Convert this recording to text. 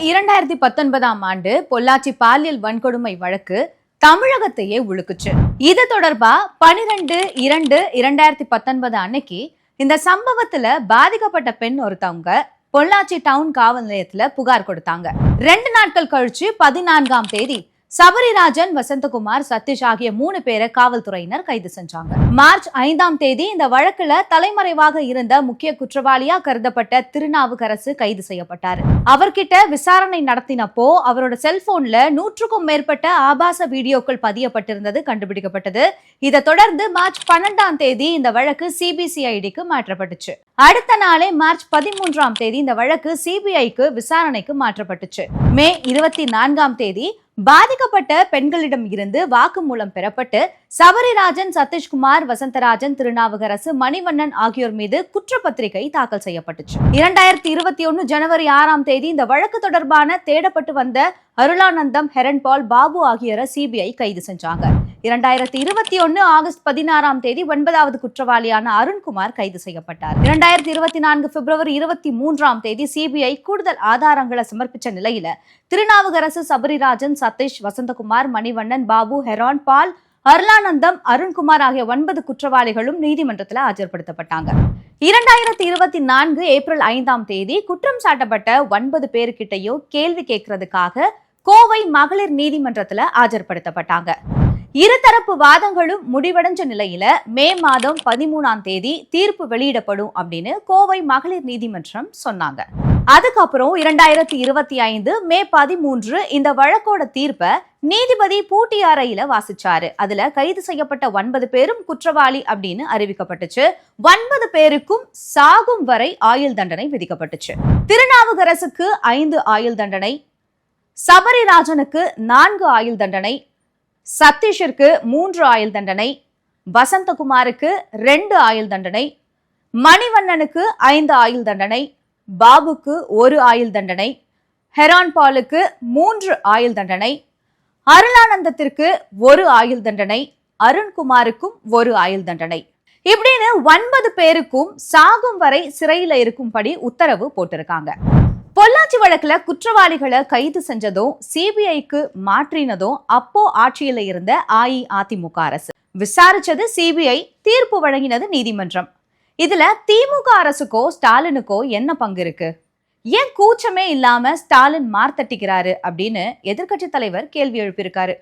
2019ஆம் ஆண்டு பொள்ளாச்சி பாலியல் வன்கொடுமை வழக்கு தமிழகத்தையே உலுக்குச்சு. இது தொடர்பா 12/2/2019 அன்னைக்கு இந்த சம்பவத்துல பாதிக்கப்பட்ட பெண் ஒருத்தவங்க பொள்ளாச்சி டவுன் காவல் நிலையத்துல புகார் கொடுத்தாங்க. 2 நாட்கள் கழிச்சு 14ஆம் தேதி சபரிராஜன், வசந்தகுமார், சதீஷ் ஆகிய 3 பேரை காவல்துறையினர் கைது செஞ்சாங்க. மார்ச் 5ஆம் தேதி இந்த வழக்குல தலைமறைவாக இருந்த முக்கிய குற்றவாளியா கருதப்பட்ட திருநாவுக்கரசு கைது செய்யப்பட்டார். அவர்கிட்ட விசாரணை நடத்தினப்போ அவரோட செல்போன்ல 100க்கும் மேற்பட்ட ஆபாச வீடியோக்கள் பதியப்பட்டிருந்தது கண்டுபிடிக்கப்பட்டது. இதை தொடர்ந்து மார்ச் 12ஆம் தேதி இந்த வழக்கு சிபிசிஐடிக்கு மாற்றப்பட்டுச்சு. அடுத்த நாளே மார்ச் 13ஆம் தேதி இந்த வழக்கு சிபிஐக்கு விசாரணைக்கு மாற்றப்பட்டுச்சு. மே 24ஆம் தேதி பாதிக்கப்பட்ட பெண்களிடம் இருந்து வாக்குமூலம் பெறப்பட்டு சபரிராஜன், சதீஷ்குமார், வசந்தராஜன், திருநாவுக்கரசு, மணிவண்ணன் ஆகியோர் மீது குற்றப்பத்திரிகை தாக்கல் செய்யப்பட்டுச்சு. 2021 ஜனவரி 6ஆம் தேதி இந்த வழக்கு தொடர்பான தேடப்பட்டு வந்த அருளானந்தம், ஹெரன் பால், பாபு ஆகியோரை சிபிஐ கைது செஞ்சாங்க. 2021 ஆகஸ்ட் 16ஆம் தேதி 9வது குற்றவாளியான அருண்குமார் கைது செய்யப்பட்டார். 2024 பிப்ரவரி 23ஆம் தேதி சிபிஐ கூடுதல் ஆதாரங்களை சமர்ப்பிச்ச நிலையில திருநாவுக்கரசு, சபரிராஜன், சதீஷ், வசந்தகுமார், மணிவண்ணன், பாபு, ஹெரான் பால், அருளானந்தம், அருண்குமார் ஆகிய 9 குற்றவாளிகளும் நீதிமன்றத்தில் ஆஜர்படுத்தப்பட்டாங்க. 2024 ஏப்ரல் 5ஆம் தேதி குற்றம் சாட்டப்பட்ட 9 பேருக்கிட்டையும் கேள்வி கேட்கறதுக்காக கோவை மகளிர் நீதிமன்றத்தில் ஆஜர்படுத்தப்பட்டாங்க. இருதரப்பு வாதங்களும் முடிவடைஞ்ச நிலையில மே மாதம் 13ஆம் தேதி தீர்ப்பு வெளியிடப்படும் அப்படின்னு கோவை மகளிர் நீதிமன்றம் சொன்னாங்க. அதுக்கப்புறம் 2025 மே 13 இந்த வழக்கோட தீர்ப்பை நீதிபதி பூட்டி அறையில வாசிச்சாரு. அதுல கைது செய்யப்பட்ட 9 பேரும் குற்றவாளி அப்படின்னு அறிவிக்கப்பட்டுச்சு. 9 பேருக்கும் சாகும் வரை ஆயுள் தண்டனை விதிக்கப்பட்டுச்சு. திருநாவுக்கரசுக்கு 5 ஆயுள் தண்டனை, சபரிராஜனுக்கு 4 ஆயுள் தண்டனை, சதீஷிற்கு 3 ஆயுள் தண்டனை, வசந்தகுமாருக்கு 2 ஆயுள் தண்டனை, மணிவண்ணனுக்கு 5 ஆயுள் தண்டனை, பாபுக்கு 1 ஆயுள் தண்டனை, ஹெரான் பாலுக்கு 3 ஆயுள் தண்டனை, அருளானந்தத்திற்கு 1 ஆயுள் தண்டனை, அருண்குமாருக்கும் 1 ஆயுள் தண்டனை. இப்படின்னு 9 பேருக்கும் சாகும் வரை சிறையில இருக்கும்படி உத்தரவு போட்டிருக்காங்க. பொள்ளாச்சி வழக்குல குற்றவாளிகளை கைது செஞ்சதும் சிபிஐக்கு மாற்றினதும் அப்போ ஆட்சியில இருந்த அஇஅதிமுக அரசு. விசாரிச்சது சிபிஐ, தீர்ப்பு வழங்கினது நீதிமன்றம். இதுல திமுக அரசுக்கோ ஸ்டாலினுக்கோ என்ன பங்கு இருக்கு? ஏன் கூச்சமே இல்லாம ஸ்டாலின் மார்த்தட்டிக்கிறாரு அப்படின்னு எதிர்க்கட்சி தலைவர் கேள்வி எழுப்பியிருக்காரு.